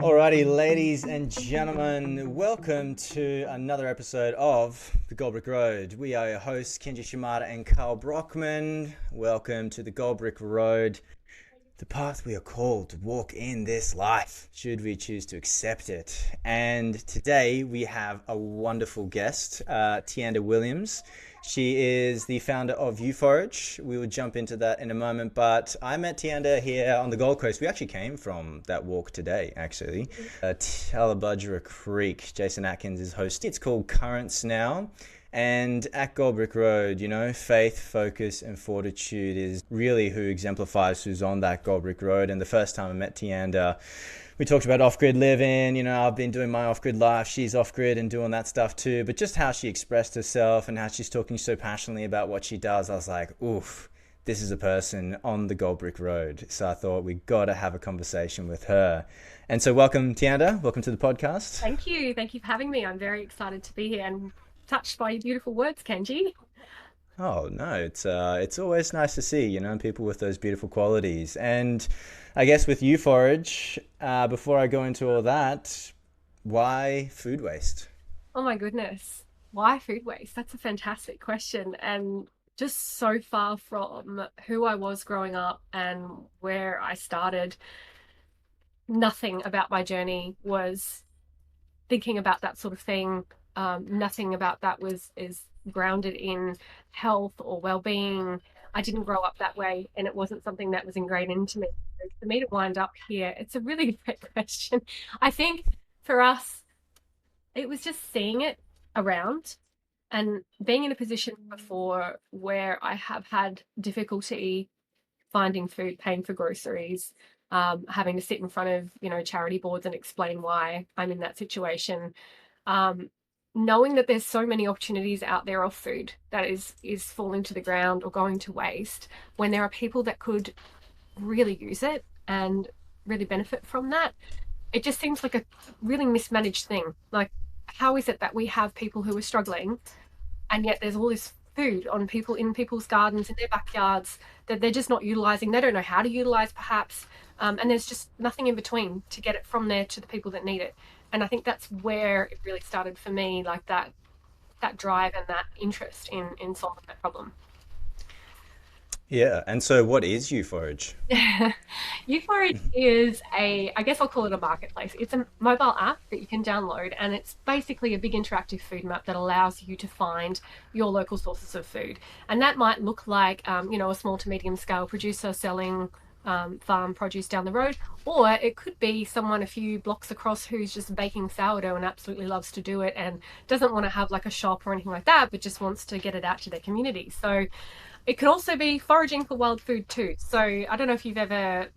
Alrighty, ladies and gentlemen, welcome to another episode of The Goldbrick Road. We are your hosts, Kenji Shimada and Carl Brockman. Welcome to The Goldbrick Road, the path we are called to walk in this life, should we choose to accept it. And today we have a wonderful guest, Tianda Williams. She is the founder of uForage. We will jump into that in a moment, but I met Tianda here on the Gold Coast. We actually came from that walk today, actually. Tallabudgera Creek. Jason Atkins is hosting. It's called Currents now. And at Goldbrick Road, you know, faith, focus, and fortitude is really who exemplifies who's on that Goldbrick Road. And the first time I met Tianda, we talked about off-grid living. You know, I've been doing my off-grid life. She's off-grid and doing that stuff too. But just how she expressed herself and how she's talking so passionately about what she does, I was like, oof, this is a person on the Goldbrick Road. So I thought we got to have a conversation with her. And so welcome, Tianda. Welcome to the podcast. Thank you. Thank you for having me. I'm very excited to be here and touched by your beautiful words, Kenji. Oh no, it's always nice to see, you know, people with those beautiful qualities. And I guess with uForage, before I go into all that, why food waste? Oh my goodness. Why food waste? That's a fantastic question. And just so far from who I was growing up and where I started, nothing about my journey was thinking about that sort of thing. Nothing about that is grounded in health or well-being. I didn't grow up that way, and it wasn't something that was ingrained into me. So for me to wind up here, it's a really great question. I think for us, it was just seeing it around and being in a position before where I have had difficulty finding food, paying for groceries, having to sit in front of, charity boards and explain why I'm in that situation. Knowing that there's so many opportunities out there of food that is falling to the ground or going to waste, when there are people that could really use it and really benefit from that, it just seems like a really mismanaged thing. Like, how is it that we have people who are struggling and yet there's all this food on people's gardens, in their backyards, that they're just not utilizing? They don't know how to utilize, perhaps, and there's just nothing in between to get it from there to the people that need it. And I think that's where it really started for me, like that drive and that interest in solving that problem. Yeah, and so what is uForage? uForage is I guess I'll call it a marketplace. It's a mobile app that you can download, and it's basically a big interactive food map that allows you to find your local sources of food. And that might look like, a small to medium scale producer selling farm produce down the road, or it could be someone a few blocks across who's just baking sourdough and absolutely loves to do it and doesn't want to have like a shop or anything like that, but just wants to get it out to their community. So it could also be foraging for wild food too. So I don't know if you've ever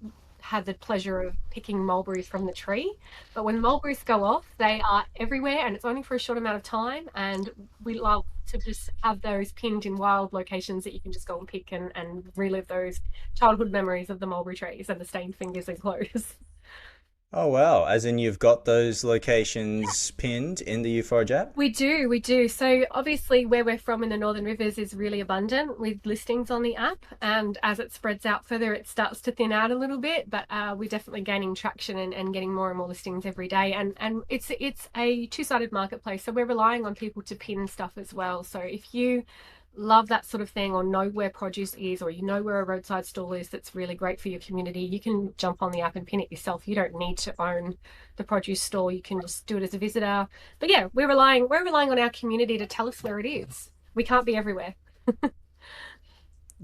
had the pleasure of picking mulberries from the tree, but when mulberries go off, they are everywhere and it's only for a short amount of time. And we love to just have those pinned in wild locations that you can just go and pick and relive those childhood memories of the mulberry trees and the stained fingers and clothes. Oh wow, as in you've got those locations pinned in the uForage app? We do. So obviously where we're from in the Northern Rivers is really abundant with listings on the app. And as it spreads out further, it starts to thin out a little bit, but we're definitely gaining traction and getting more and more listings every day. And it's a two-sided marketplace. So we're relying on people to pin stuff as well. So if you love that sort of thing, or know where produce is, or you know where a roadside stall is that's really great for your community, you can jump on the app and pin it yourself. You don't need to own the produce store. You can just do it as a visitor. But yeah, we're relying on our community to tell us where it is. We can't be everywhere.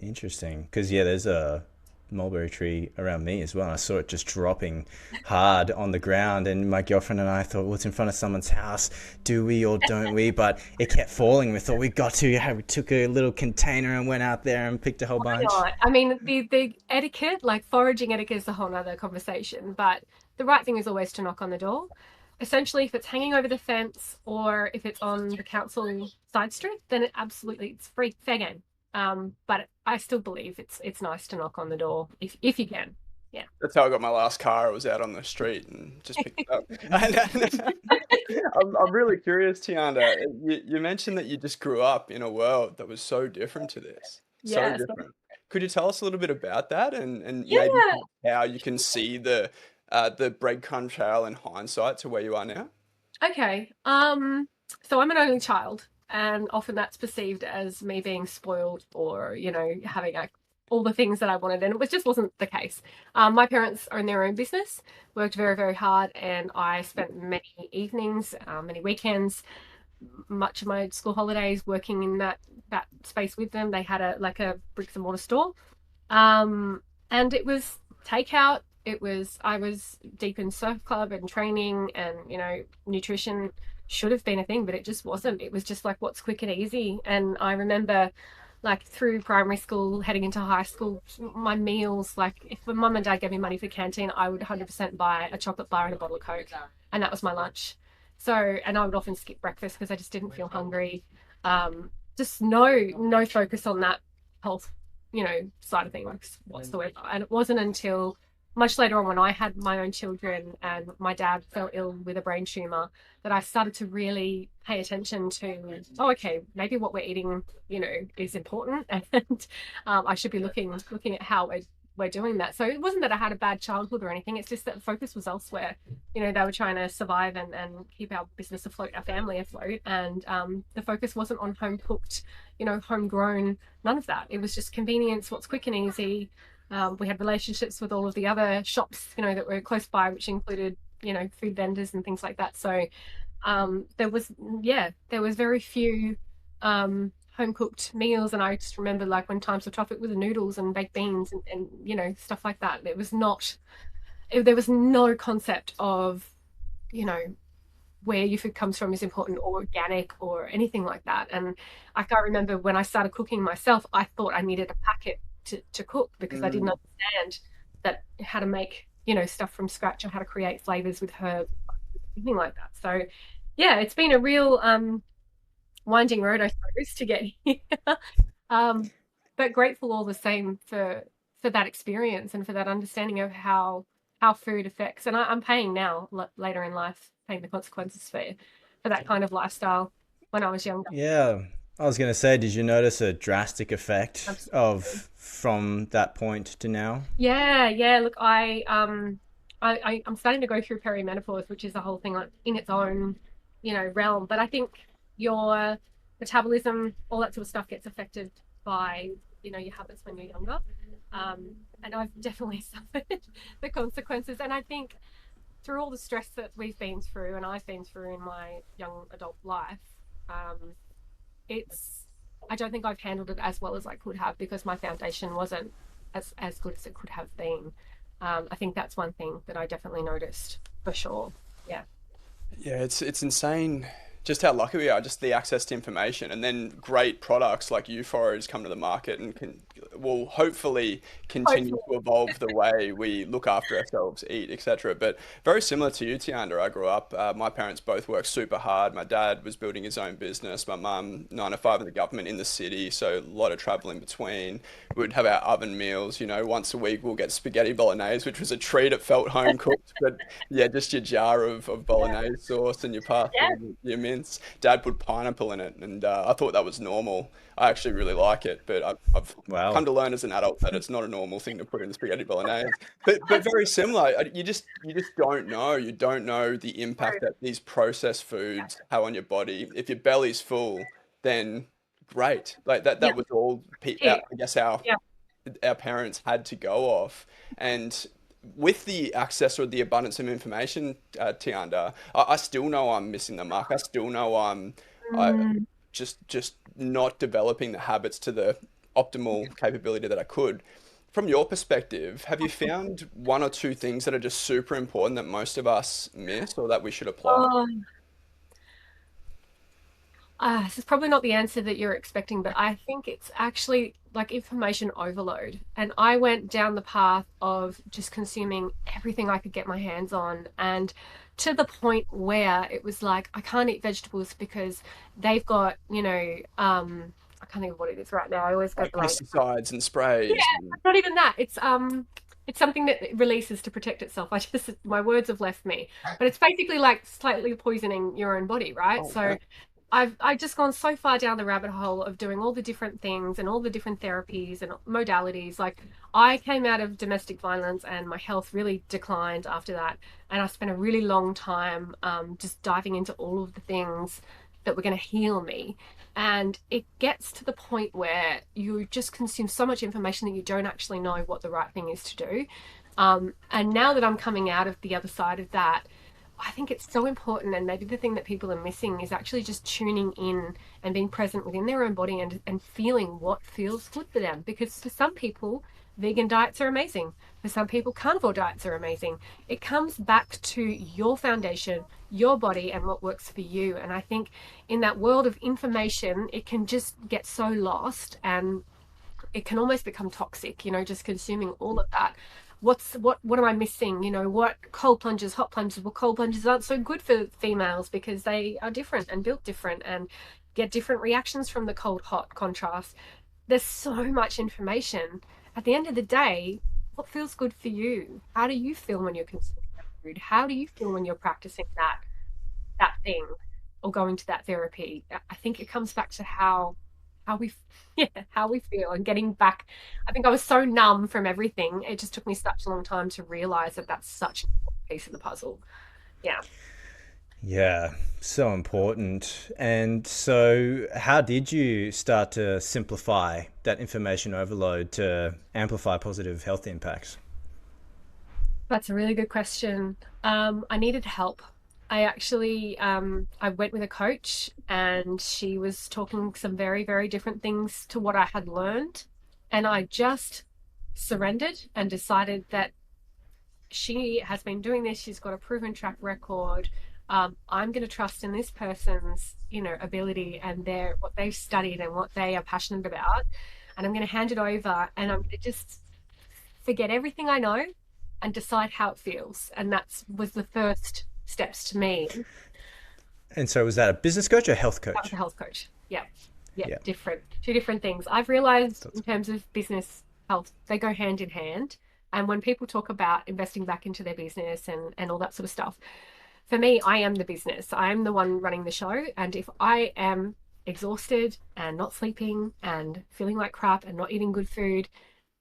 Interesting, because yeah, there's a mulberry tree around me as well. I saw it just dropping hard on the ground, and my girlfriend and I thought, well, it's in front of someone's house. Do we or don't we? But it kept falling. We thought we got to. Yeah, we took a little container and went out there and picked a whole Why bunch. not? I mean, the etiquette, like foraging etiquette, is a whole nother conversation. But the right thing is always to knock on the door. Essentially, if it's hanging over the fence or if it's on the council side street, then it's free, fair game. But I still believe it's nice to knock on the door if you can. Yeah. That's how I got my last car. I was out on the street and just picked it up. I'm really curious, Tianda. You mentioned that you just grew up in a world that was so different to this. So Yes. different. Could you tell us a little bit about that and maybe Yeah. how you can see the the breadcrumb trail in hindsight to where you are now? Okay. So I'm an only child, and often that's perceived as me being spoiled or, having like all the things that I wanted, and it just wasn't the case. My parents own their own business, worked very, very hard, and I spent many evenings, many weekends, much of my school holidays working in that space with them. They had a bricks and mortar store, and it was takeout. I was deep in surf club and training, and nutrition should have been a thing, but it just wasn't. It was just like what's quick and easy. And I remember, like, through primary school, heading into high school, my meals, like, if my mum and dad gave me money for canteen, I would 100% buy a chocolate bar and a bottle of Coke, and that was my lunch. So, and I would often skip breakfast because I just didn't feel hungry. Just no focus on that health, side of things whatsoever. And it wasn't until much later on, when I had my own children and my dad fell ill with a brain tumor, that I started to really pay attention to, oh, okay, maybe what we're eating, is important, and I should be looking at how we're doing that. So it wasn't that I had a bad childhood or anything. It's just that the focus was elsewhere. They were trying to survive and keep our business afloat, our family afloat, and the focus wasn't on home cooked, homegrown, none of that. It was just convenience, what's quick and easy. We had relationships with all of the other shops, that were close by, which included, food vendors and things like that. So there was very few home cooked meals. And I just remember, like, when times were tough, it was noodles and baked beans and stuff like that. There was no concept of, where your food comes from is important, or organic, or anything like that. And like, I remember when I started cooking myself, I thought I needed a packet to cook, because I didn't understand how to make, stuff from scratch, or how to create flavors with herbs, anything like that. So yeah, it's been a real winding road, I suppose, to get here. But grateful all the same for that experience and for that understanding of how food affects. And I'm paying now, later in life, paying the consequences for that kind of lifestyle when I was younger. Yeah, I was going to say, did you notice a drastic effect Absolutely. from that point to now? Yeah. Look, I'm starting to go through perimenopause, which is a whole thing, like, in its own, realm. But I think your metabolism, all that sort of stuff, gets affected by, your habits when you're younger. And I've definitely suffered the consequences. And I think through all the stress that we've been through, and I've been through in my young adult life, I don't think I've handled it as well as I could have, because my foundation wasn't as good as it could have been. I think that's one thing that I definitely noticed, for sure. Yeah. Yeah, it's insane just how lucky we are, just the access to information, and then great products like uForage come to the market and will hopefully continue Hopefully. to evolve the way we look after ourselves, eat, etc. But very similar to you, Tianda, I grew up, my parents both worked super hard. My dad was building his own business, my mum 9 to 5 in the government in the city, so a lot of travel in between. We'd have our oven meals, once a week we'll get spaghetti bolognese, which was a treat. It felt home cooked, but yeah, just your jar of Yeah. bolognese sauce and your pasta Yeah. and your mince. Dad put pineapple in it, and I thought that was normal. I actually really like it, but I've come Wow. to learn as an adult that it's not a normal thing to put in the spaghetti bolognese. But very similar. You just don't know. You don't know the impact that these processed foods have on your body. If your belly's full, then great. Like that Yeah. that was all Yeah. I guess our parents had to go off. And with the access or the abundance of information, Tianda, I still know I'm missing the mark. I still know I Mm. just not developing the habits to the optimal capability that I could. From your perspective, have you found one or two things that are just super important that most of us miss or that we should apply? Oh, this is probably not the answer that you're expecting, but I think it's actually like information overload. And I went down the path of just consuming everything I could get my hands on. And to the point where it was like, I can't eat vegetables because they've got, I can't think of what it is right now. I always go Like blank. pesticides and Yeah, sprays and not even that. It's something that it releases to protect itself. My words have left me. But it's basically like slightly poisoning your own body, right? oh So no. I've just gone so far down the rabbit hole of doing all the different things and all the different therapies and modalities. Like I came out of domestic violence and my health really declined after that. And I spent a really long time just diving into all of the things that were going to heal me. And it gets to the point where you just consume so much information that you don't actually know what the right thing is to do. And now that I'm coming out of the other side of that, I think it's so important, and maybe the thing that people are missing is actually just tuning in and being present within their own body and feeling what feels good for them. Because for some people, vegan diets are amazing. For some people, carnivore diets are amazing. It comes back to your foundation, your body, and what works for you. And I think in that world of information, it can just get so lost and it can almost become toxic, just consuming all of that. What am I missing? What cold plunges, hot plunges? Well, cold plunges aren't so good for females because they are different and built different and get different reactions from the cold hot contrast. There's so much information. At the end of the day, what feels good for you? How do you feel when you're consuming that food? How do you feel when you're practicing that thing or going to that therapy? I think it comes back to how we yeah, how we feel and getting back. I think I was so numb from everything. It just took me such a long time to realize that that's such a piece of the puzzle. Yeah. Yeah, so important. And so, how did you start to simplify that information overload to amplify positive health impacts? That's a really good question. I needed help. I went with a coach and she was talking some very, very different things to what I had learned. And I just surrendered and decided that she has been doing this. She's got a proven track record. I'm going to trust in this person's, ability and what they've studied and what they are passionate about. And I'm going to hand it over and I'm going to just forget everything I know and decide how it feels. And that was the first steps to me. And so, was that a business coach or a health That was coach? a health coach. Yeah. Yeah. Yeah. Different. Two different things. I've realized in terms of business health, they go hand in hand. And when people talk about investing back into their business and all that sort of stuff, for me, I am the business. I am the one running the show. And if I am exhausted and not sleeping and feeling like crap and not eating good food,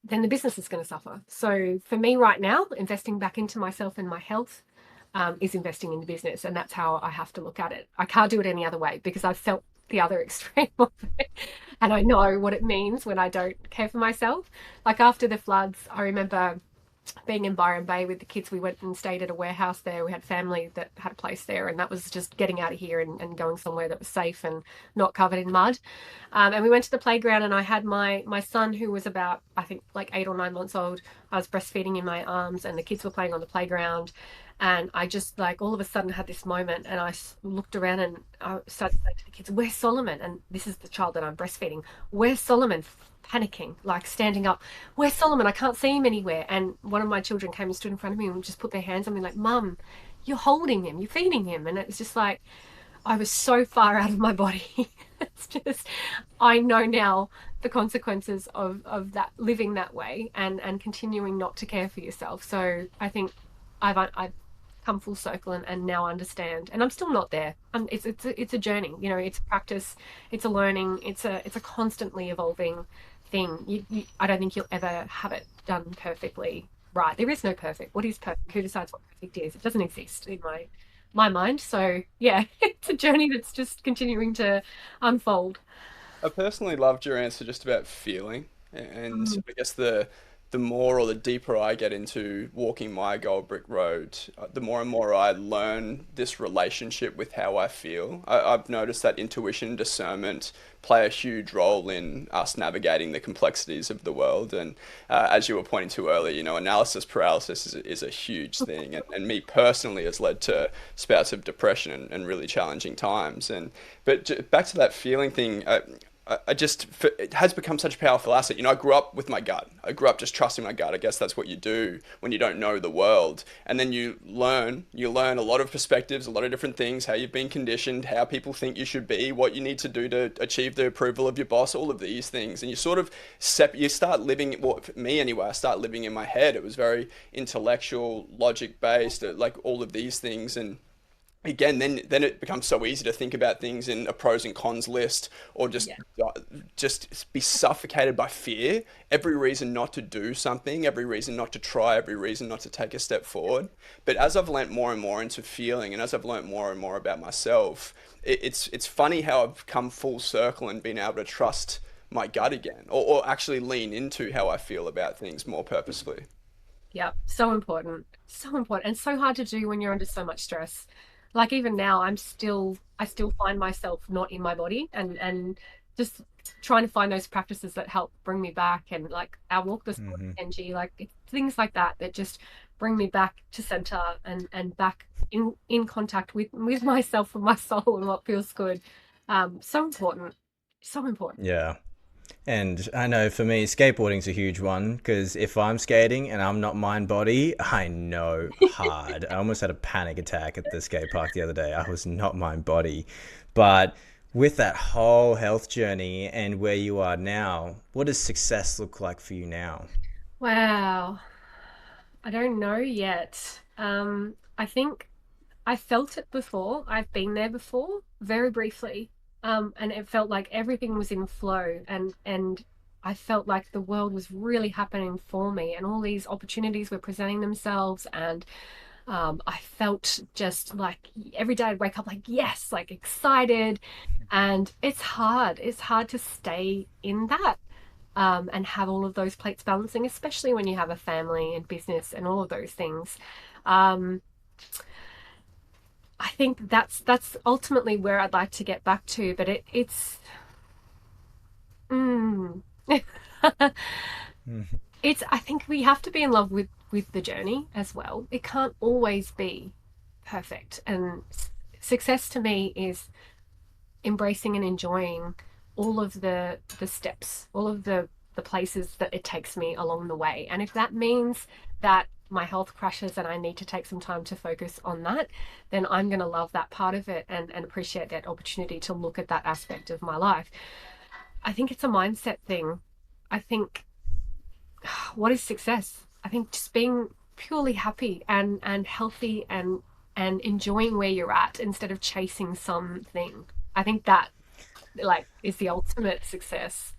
then the business is going to suffer. So for me right now, investing back into myself and my health is investing in the business. And that's how I have to look at it. I can't do it any other way because I've felt the other extreme of it. And I know what it means when I don't care for myself. Like after the floods, I remember being in Byron Bay with the kids. We went and stayed at a warehouse there. We had family that had a place there, and that was just getting out of here and going somewhere that was safe and not covered in mud. And we went to the playground, and I had my son, who was about, I think, like 8 or 9 months old. I was breastfeeding in my arms, and the kids were playing on the playground. And I just like all of a sudden had this moment, and I looked around and I started saying to the kids, "Where's Solomon?" And this is the child that I'm breastfeeding. "Where's Solomon?" Panicking, like standing up. "Where's Solomon? I can't see him anywhere." And one of my children came and stood in front of me and just put their hands on me like, "Mum, you're holding him, you're feeding him." And it was just like, I was so far out of my body. It's just, I know now the consequences of that, living that way and continuing not to care for yourself. So I think I've come full circle and now understand, and I'm still not there. It's a journey, it's a practice, it's a learning, it's a constantly evolving thing. I don't think you'll ever have it done perfectly right. There is no perfect. What is perfect? Who decides what perfect is? It doesn't exist in my mind. So yeah, it's a journey that's just continuing to unfold. I personally loved your answer just about feeling, and Mm. I guess the more or the deeper I get into walking my gold brick road, the more and more I learn this relationship with how I feel. I've noticed that intuition and discernment play a huge role in us navigating the complexities of the world. And as you were pointing to earlier, analysis paralysis is a huge thing, and me personally has led to spouts of depression and really challenging times. Back to that feeling thing. It has become such a powerful asset. I grew up with my gut. I grew up just trusting my gut. I guess that's what you do when you don't know the world. And then you learn a lot of perspectives, a lot of different things, how you've been conditioned, how people think you should be, what you need to do to achieve the approval of your boss, all of these things. And you sort of you start living, well, for me anyway, I start living in my head. It was very intellectual, logic based, like all of these things. And again, then it becomes so easy to think about things in a pros and cons list, or Yeah. just be suffocated by fear. Every reason not to do something, every reason not to try, every reason not to take a step forward. But as I've learnt more and more into feeling, and as I've learnt more and more about myself, it's funny how I've come full circle and been able to trust my gut again, or actually lean into how I feel about things more purposefully. Yeah, so important. So important and so hard to do when you're under so much stress. Like even now, I still find myself not in my body and just trying to find those practices that help bring me back and like our walk this morning, Hmm. NG, like things like that that just bring me back to center and back in contact with myself and my soul and what feels good. So important. So important. Yeah. And I know for me, skateboarding's a huge one because if I'm skating and I'm not mind body, I know hard. I almost had a panic attack at the skate park the other day. I was not mind body. But with that whole health journey and where you are now, what does success look like for you now? Wow. I don't know yet. I think I felt it before. I've been there before, very briefly. And it felt like everything was in flow and I felt like the world was really happening for me and all these opportunities were presenting themselves and I felt just like every day I'd wake up like yes, like excited and it's hard. It's hard to stay in that and have all of those plates balancing, especially when you have a family and business and all of those things. Um, I think that's ultimately where I'd like to get back to, but it's mm, Mhm. it's I think we have to be in love with the journey as well. It can't always be perfect, and success to me is embracing and enjoying all of the steps, all of the places that it takes me along the way. And if that means that my health crashes and I need to take some time to focus on that, then I'm going to love that part of it and appreciate that opportunity to look at that aspect of my life. I think it's a mindset thing. I think what is success? I think just being purely happy and healthy and enjoying where you're at instead of chasing something. I think that like is the ultimate success.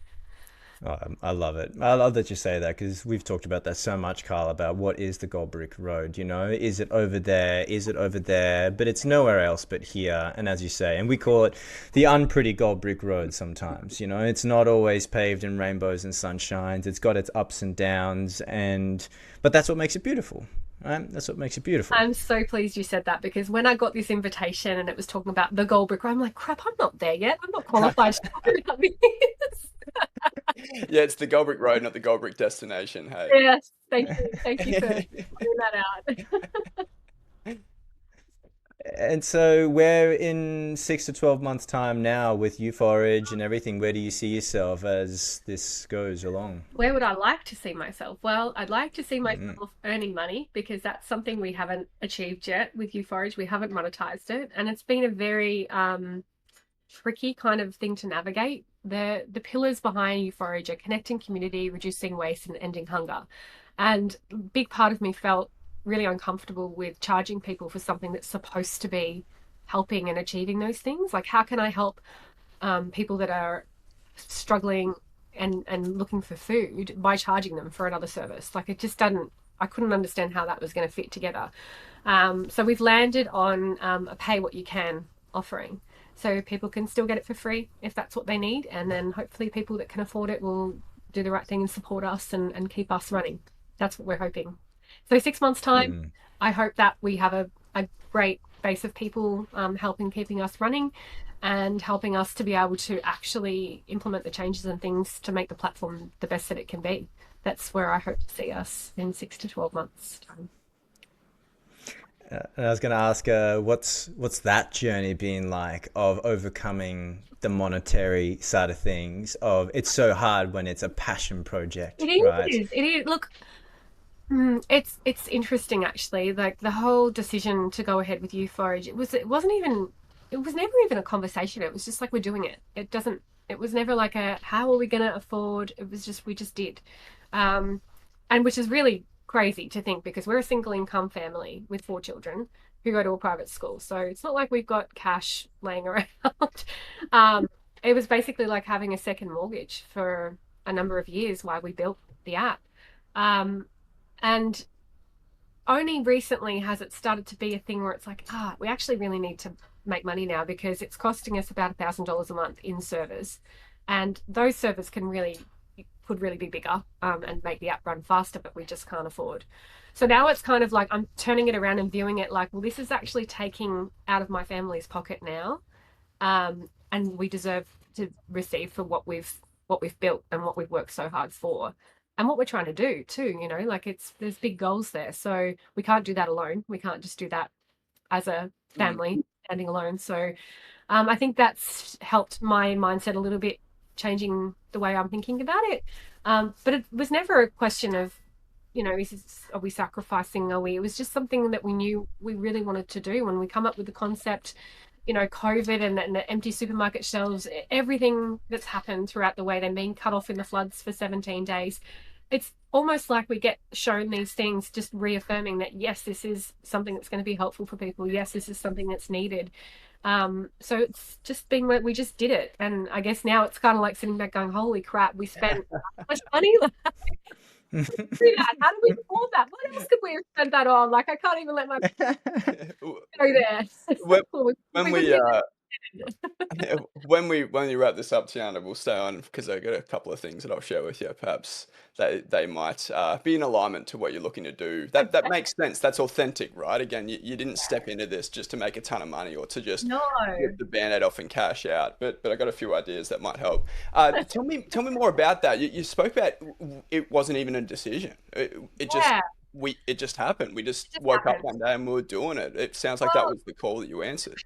Oh, I love it. I love that you say that because we've talked about that so much, Carl, about what is the Gold Brick Road, you know? Is it over there? Is it over there? But it's nowhere else but here. And as you say, and we call it the unpretty Gold Brick Road sometimes, you know? It's not always paved in rainbows and sunshines. It's got its ups and downs and but that's what makes it beautiful, right? That's what makes it beautiful. I'm so pleased you said that because when I got this invitation and it was talking about the gold brick, I'm like, crap, I'm not there yet. I'm not qualified to talk about this. Yeah, it's the Goldbrick Road, not the Goldbrick destination. Hey. Yes, thank you. Thank you for pointing that out. And so we're in 6 to 12 months time now with uForage and everything. Where do you see yourself as this goes along? Where would I like to see myself? Well, I'd like to see Mm, myself earning money because that's something we haven't achieved yet with uForage. We haven't monetized it, and it's been a very tricky kind of thing to navigate. The pillars behind uForage are connecting community, reducing waste, and ending hunger. And a big part of me felt really uncomfortable with charging people for something that's supposed to be helping and achieving those things. Like, how can I help people that are struggling and looking for food by charging them for another service? Like, it just doesn't. I couldn't understand how that was going to fit together. So we've landed on a pay what you can offering. So people can still get it for free if that's what they need. And then hopefully people that can afford it will do the right thing and support us and keep us running. That's what we're hoping. So 6 months time, mm. I hope that we have a great base of people helping keeping us running and helping us to be able to actually implement the changes and things to make the platform the best that it can be. That's where I hope to see us in 6 to 12 months time. And I was going to ask, what's that journey been like of overcoming the monetary side of things? Of it's so hard when it's a passion It project, right? is. It is. Look, it's interesting actually. Like the whole decision to go ahead with uForage, it was never even a conversation. It was just like we're doing it. It was never like a how are we going to afford? It was just we just did, and which is really crazy to think because we're a single income family with 4 children who go to a private school. So it's not like we've got cash laying around. um, it was basically like having a second mortgage for a number of years while we built the app. And only recently has it started to be a thing where it's like, we actually really need to make money now because it's costing us about $1,000 a month in servers. And those servers could really be bigger and make the app run faster, but we just can't afford. So now it's kind of like I'm turning it around and viewing it like, well, this is actually taking out of my family's pocket now. And we deserve to receive for what we've built and what we've worked so hard for. And what we're trying to do too, like there's big goals there. So we can't do that alone. We can't just do that as a family standing alone. So I think that's helped my mindset a little bit, changing the way I'm thinking about it. But it was never a question of, are we sacrificing? It was just something that we knew we really wanted to do when we come up with the concept. COVID and the empty supermarket shelves, everything that's happened throughout the way, they're being cut off in the floods for 17 days. It's almost like we get shown these things, just reaffirming that, yes, this is something that's going to be helpful for people. Yes, this is something that's needed. So it's just been we just did it. And I guess now it's kind of like sitting back going, holy crap, we spent so much money. How did we afford that? What else could we have spent that on? Like, I can't even let my go there. When we wrap this up, Tianda, we'll stay on because I got a couple of things that I'll share with you. Perhaps they might be in alignment to what you're looking to do. That makes sense. That's authentic, right? Again, you didn't step into this just to make a ton of money or to just get the band-aid off and cash out. But I got a few ideas that might help. Tell me more about that. You spoke about it wasn't even a decision. It just happened. We just woke up one day and we were doing it. It sounds like that was the call that you answered.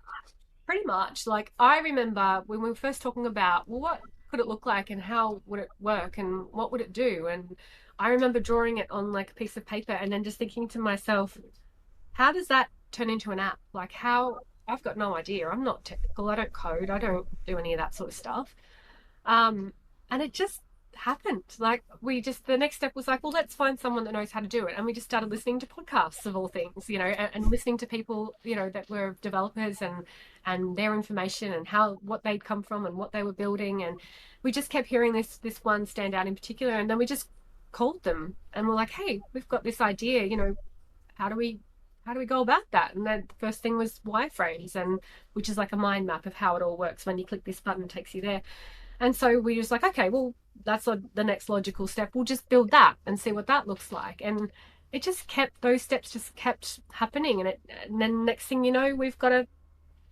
Pretty much. Like, I remember when we were first talking about, well, what could it look like and how would it work and what would it do? And I remember drawing it on like a piece of paper and then just thinking to myself, how does that turn into an app? Like, I've got no idea. I'm not technical. I don't code. I don't do any of that sort of stuff. And it just happened. Like, the next step was like, well, let's find someone that knows how to do it. And we just started listening to podcasts of all things, and listening to people, that were developers and their information and what they'd come from and what they were building. And we just kept hearing this one stand out in particular. And then we just called them and we're like, hey, we've got this idea, how do we go about that? And the first thing was wireframes, and which is like a mind map of how it all works. When you click this button, it takes you there. And so we just like, okay, well, that's the next logical step. We'll just build that and see what that looks like. And it just those steps just kept happening. And then next thing you know, we've got a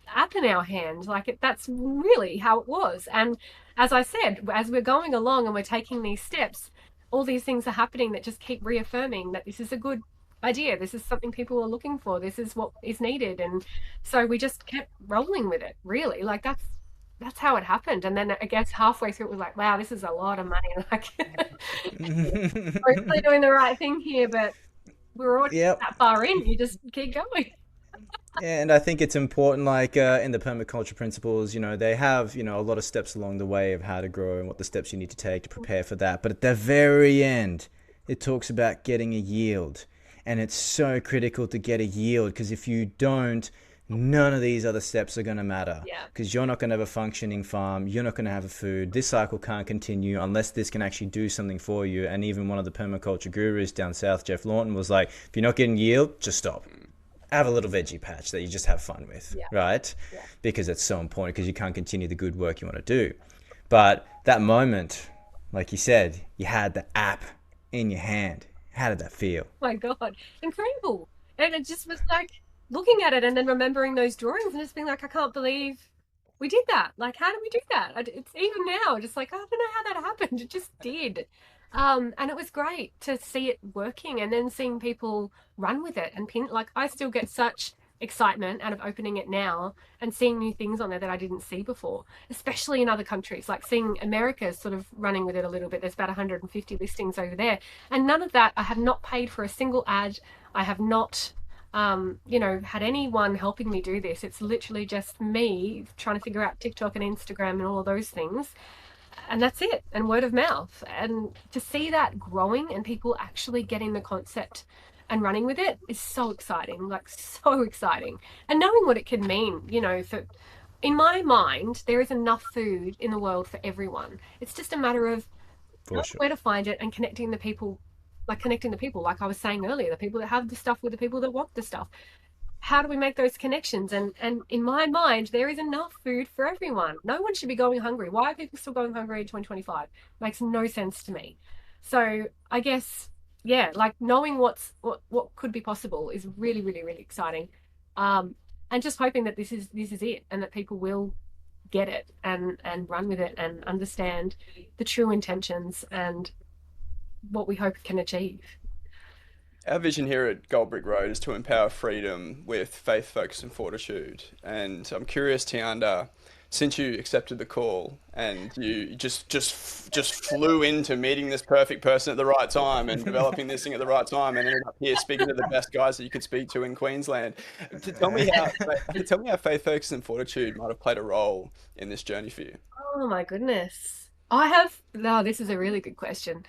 app in our hand. Like, that's really how it was. And as I said, as we're going along and we're taking these steps, all these things are happening that just keep reaffirming that this is a good idea. This is something people are looking for. This is what is needed. And so we just kept rolling with it, really. Like, that's how it happened. And then I guess halfway through it was like, wow, this is a lot of money. Like, we're really doing the right thing here, but we're already that far in. You just keep going. And I think it's important, like in the permaculture principles, they have, a lot of steps along the way of how to grow and what the steps you need to take to prepare for that. But at the very end, it talks about getting a yield. And it's so critical to get a yield, because if you don't, none of these other steps are going to matter, because you're not going to have a functioning farm. You're not going to have a food. This cycle can't continue unless this can actually do something for you. And even one of the permaculture gurus down south, Jeff Lawton, was like, if you're not getting yield, just stop. Have a little veggie patch that you just have fun with, right? Yeah. Because it's so important, because you can't continue the good work you want to do. But that moment, like you said, you had the app in your hand. How did that feel? Oh my God, incredible. And it just was like, looking at it and then remembering those drawings and just being like, I can't believe we did that. Like, how did we do that? It's even now just like, I don't know how that happened. It just did. And it was great to see it working and then seeing people run with it and like, I still get such excitement out of opening it now and seeing new things on there that I didn't see before, especially in other countries, like seeing America sort of running with it a little bit. There's about 150 listings over there, and none of that, I have not paid for a single ad. I have not had anyone helping me do this. It's literally just me trying to figure out TikTok and Instagram and all of those things. and that's it, and word of mouth. And to see that growing and people actually getting the concept and running with it is so exciting, like so exciting. And knowing what it can mean, you know, for in my mind, there is enough food in the world for everyone. It's just a matter of For sure. where to find it and connecting the people, like I was saying earlier, the people that have the stuff with the people that want the stuff. How do we make those connections? And in my mind, there is enough food for everyone. No one should be going hungry. Why are people still going hungry in 2025? Makes no sense to me. So I guess, yeah, like knowing what could be possible is really, really, really exciting. And just hoping that this is it, and that people will get it and run with it and understand the true intentions and what we hope it can achieve. Our vision here at Gold Brick Road is to empower freedom with faith, focus, and fortitude. And I'm curious, Tianda, since you accepted the call and you just flew into meeting this perfect person at the right time and developing this thing at the right time and ended up here speaking to the best guys that you could speak to in Queensland. Tell me how faith, focus, and fortitude might have played a role in this journey for you. Oh my goodness. No, this is a really good question.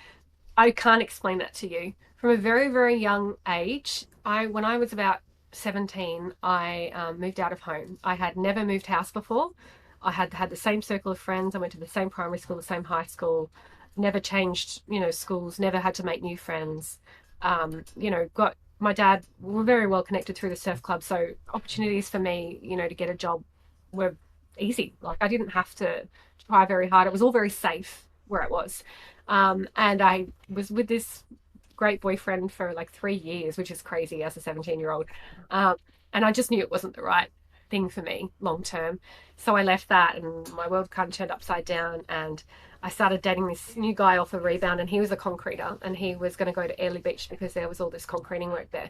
I can't explain that to you. From a very, very young age, when I was about 17, I moved out of home. I had never moved house before. I had the same circle of friends. I went to the same primary school, the same high school, never changed, schools, never had to make new friends. Got my dad, we're very well connected through the surf club. So opportunities for me, to get a job were easy. Like I didn't have to try very hard. It was all very safe where it was. And I was with this great boyfriend for like 3 years, which is crazy as a 17-year-old. And I just knew it wasn't the right thing for me long term. So I left that and my world kind of turned upside down, and I started dating this new guy off a rebound, and he was a concreter and he was going to go to Airlie Beach because there was all this concreting work there.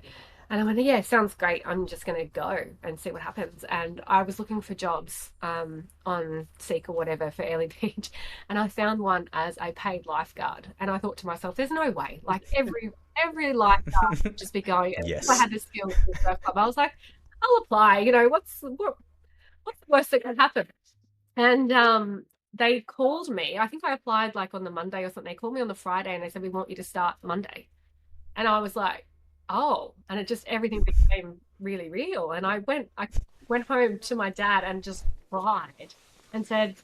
And I went, yeah, sounds great. I'm just going to go and see what happens. And I was looking for jobs on Seek or whatever for Airlie Beach. And I found one as a paid lifeguard. And I thought to myself, there's no way. Like every lifeguard would just be going. Yes. If I had the skills for the surf club, I was like, I'll apply. What's the worst that can happen? And they called me. I think I applied like on the Monday or something. They called me on the Friday and they said, we want you to start Monday. And I was like, oh, and everything became really real. And I went home to my dad and just cried and said,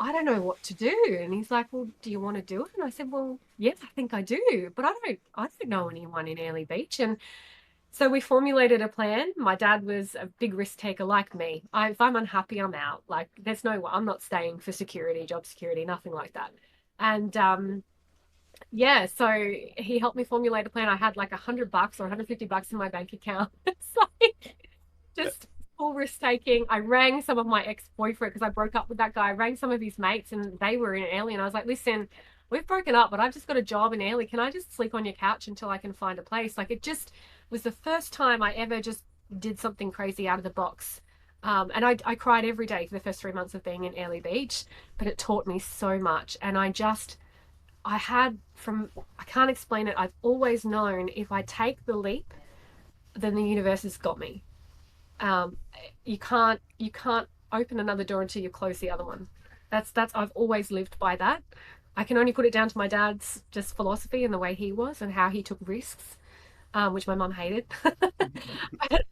I don't know what to do. And he's like, well, do you want to do it? And I said, well, yeah, I think I do, but I don't know anyone in Airlie Beach. And so we formulated a plan. My dad was a big risk taker like me. If I'm unhappy, I'm out. Like I'm not staying for security, job security, nothing like that. And yeah, so he helped me formulate a plan. I had like $100 or $150 in my bank account. It's like just full risk taking. I rang some of my ex-boyfriend because I broke up with that guy. I rang some of his mates and they were in Airlie, and I was like, listen, we've broken up, but I've just got a job in Airlie. Can I just sleep on your couch until I can find a place? Like it just was the first time I ever just did something crazy out of the box. And I cried every day for the first 3 months of being in Airlie Beach, but it taught me so much. And I can't explain it. I've always known if I take the leap, then the universe has got me. You can't open another door until you close the other one. That's I've always lived by that. I can only put it down to my dad's just philosophy and the way he was and how he took risks, which my mum hated. But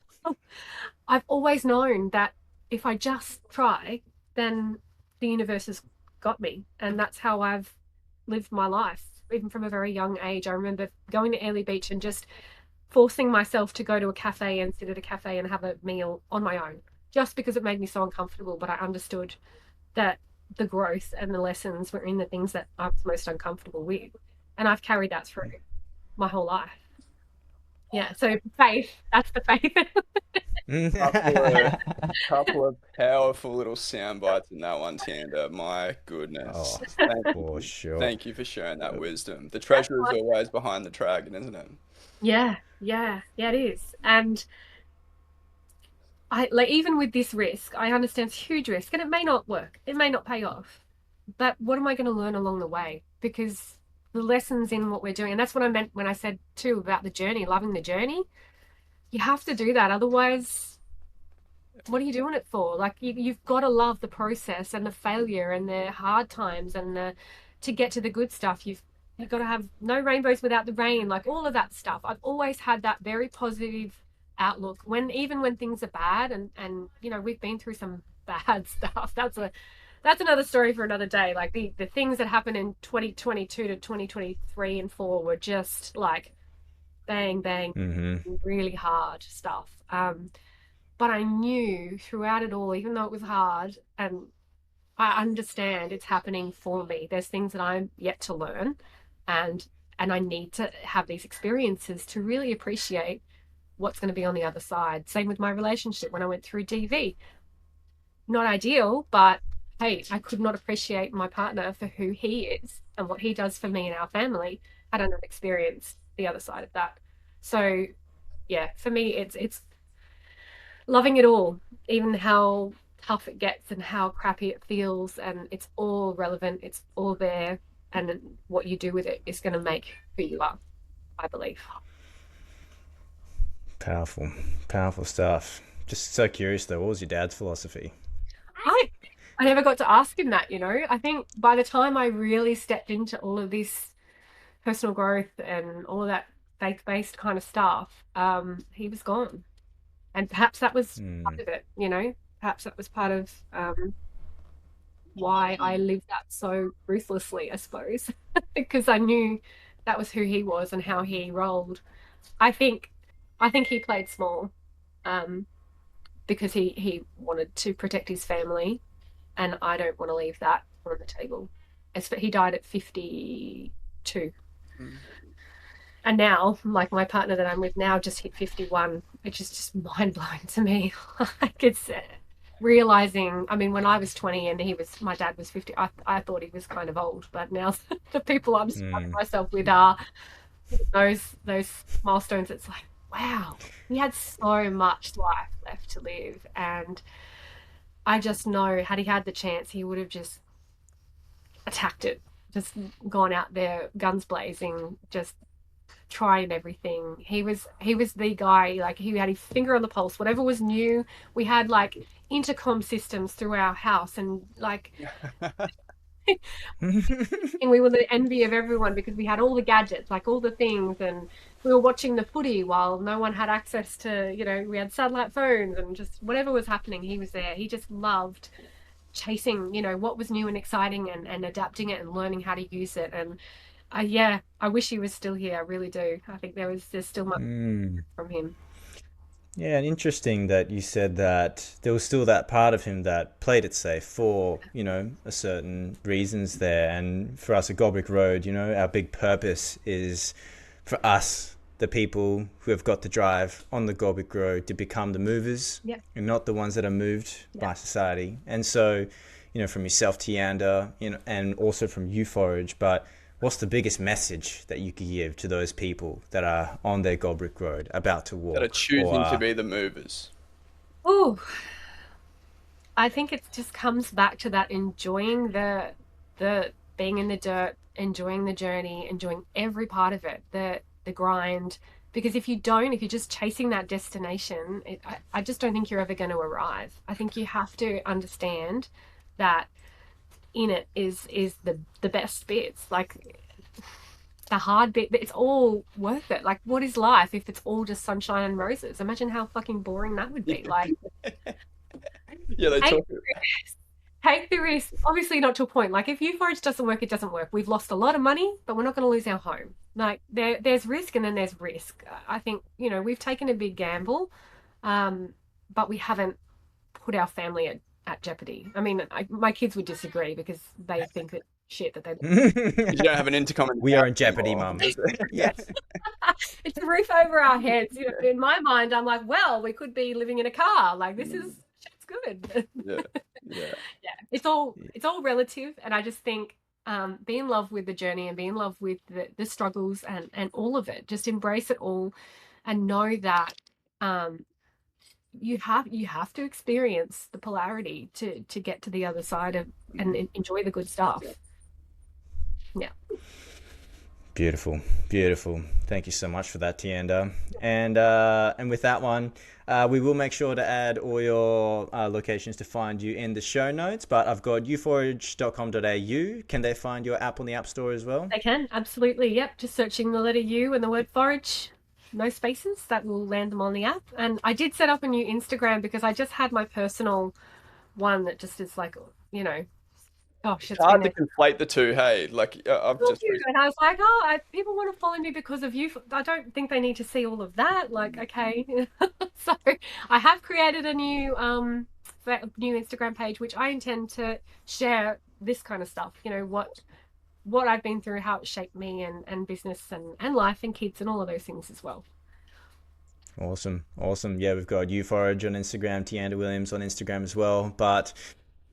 I've always known that if I just try, then the universe has got me. And that's how I've lived my life, even from a very young age. I remember going to Airlie Beach and just forcing myself to go to a cafe and sit at a cafe and have a meal on my own, just because it made me so uncomfortable. But I understood that the growth and the lessons were in the things that I was most uncomfortable with. And I've carried that through my whole life. Yeah, so faith, that's the faith. Couple of powerful little sound bites in that one, Tianda. My goodness. For sure. Thank you for sharing that wisdom. The treasure is always behind the dragon, isn't it? Yeah, it is. And I like, even with this risk, I understand it's huge risk and it may not work. It may not pay off. But what am I going to learn along the way? Because the lessons in what we're doing, and that's what I meant when I said too about the journey, loving the journey. You have to do that. Otherwise, what are you doing it for? Like you've got to love the process and the failure and the hard times and the to get to the good stuff. You've got to have no rainbows without the rain, like all of that stuff. I've always had that very positive outlook when even when things are bad and you know we've been through some bad stuff. That's another story for another day. Like the things that happened in 2022 to 2023 and 4 were just like bang bang, Mm-hmm. really hard stuff. But I knew throughout it all, even though it was hard, and I understand it's happening for me. There's things that I'm yet to learn, and I need to have these experiences to really appreciate what's going to be on the other side. Same with my relationship when I went through DV. Not ideal, but hey, I could not appreciate my partner for who he is and what he does for me and our family had I not experienced the other side of that. So yeah, for me it's loving it all, even how tough it gets and how crappy it feels, and it's all relevant, it's all there, and what you do with it is going to make who you are, I believe. Powerful, powerful stuff. Just so curious though, what was your dad's philosophy? I I never got to ask him that, you know. I think by the time I really stepped into all of this personal growth and all of that faith-based kind of stuff, he was gone. And perhaps that was part Mm, of it, you know. Perhaps that was part of why I lived that so ruthlessly, I suppose, because I knew that was who he was and how he rolled. I think I think he played small, um, because he wanted to protect his family, and I don't want to leave that on the table. He died at 52. Mm. And now, like my partner that I'm with now just hit 51, which is just mind blowing to me. Like it's realizing, I mean, when I was 20 and my dad was 50, I thought he was kind of old, but now the people I'm surrounding mm. myself with are those milestones. It's like, wow, he had so much life left to live. And I just know had he had the chance, he would have just attacked it, just gone out there, guns blazing, just trying everything. He was the guy, like he had his finger on the pulse. Whatever was new, we had like intercom systems through our house, and like and we were the envy of everyone because we had all the gadgets, like all the things, and we were watching the footy while no one had access to, you know, we had satellite phones and just whatever was happening, he was there. He just loved chasing, you know, what was new and exciting and adapting it and learning how to use it. And yeah, I wish he was still here. I really do. I think there's still much Mm. from him. Yeah, and interesting that you said that there was still that part of him that played it safe for, a certain reasons there. And for us at Goldbrick Road, our big purpose is for us, the people who have got the drive on the Goldbrick Road, to become the movers Yeah. and not the ones that are moved Yeah. by society. And so, from yourself, Tianda, and also from uForage, but what's the biggest message that you could give to those people that are on their Goldbrick Road about to That are walk or choosing to be the movers. Oh, I think it just comes back to that enjoying the being in the dirt, enjoying the journey, enjoying every part of it, the grind. Because if you're just chasing that destination, I just don't think you're ever going to arrive. I think you have to understand that in it is the best bits, like the hard bit, but it's all worth it. Like, what is life if it's all just sunshine and roses? Imagine how fucking boring that would be. Like, Yeah, they take talk. the risk. Take the risk. Obviously, not to a point. Like, if uForage doesn't work, it doesn't work. We've lost a lot of money, but we're not going to lose our home. Like, there's risk and then there's risk. I think, we've taken a big gamble, um, but we haven't put our family at jeopardy. I mean, my kids would disagree because they think that shit that they You don't have an intercom in we the are house in jeopardy, anymore. mum. Yes. it's a roof over our heads. In my mind, I'm like, well, we could be living in a car. Like this is shit's good. Yeah, yeah. Yeah, it's all relative, and I just think be in love with the journey and be in love with the struggles and all of it. Just embrace it all, and know that um, you have to experience the polarity to get to the other side of and enjoy the good stuff. Yeah. Beautiful, beautiful. Thank you so much for that, Tianda. And with that one, we will make sure to add all your locations to find you in the show notes. But I've got uforage.com.au. Can they find your app on the App Store as well? They can, absolutely. Yep, just searching the letter U and the word forage, no spaces, that will land them on the app. And I did set up a new Instagram because I just had my personal one that just is like, you know, gosh, It's it's hard been to conflate the two. Hey, like I've just you. And I was like, oh, people want to follow me because of you. I don't think they need to see all of that. Like, okay. So I have created a new Instagram page, which I intend to share this kind of stuff. You know, what I've been through, how it shaped me and business and life and kids and all of those things as well. Awesome, awesome. Yeah, we've got uForage on Instagram, Tianda Williams on Instagram as well. But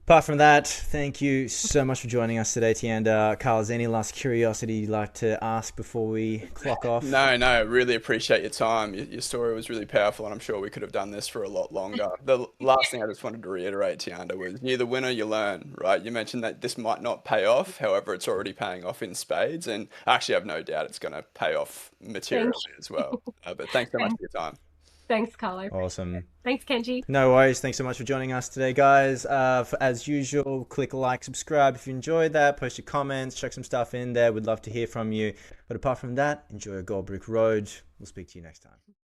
apart from that, thank you so much for joining us today, Tianda. Carl, is there any last curiosity you'd like to ask before we clock off? No, really appreciate your time. Your story was really powerful, and I'm sure we could have done this for a lot longer. The last thing I just wanted to reiterate, Tianda, was you're the winner, you learn, right? You mentioned that this might not pay off, however, it's already paying off in spades, and I actually have no doubt it's going to pay off materially as well. But thanks so much for your time. Thanks, Carlo. Awesome. Thanks, Kenji. No worries. Thanks so much for joining us today, guys. As usual, click like, subscribe if you enjoyed that. Post your comments, chuck some stuff in there. We'd love to hear from you. But apart from that, enjoy a Gold Brick Road. We'll speak to you next time.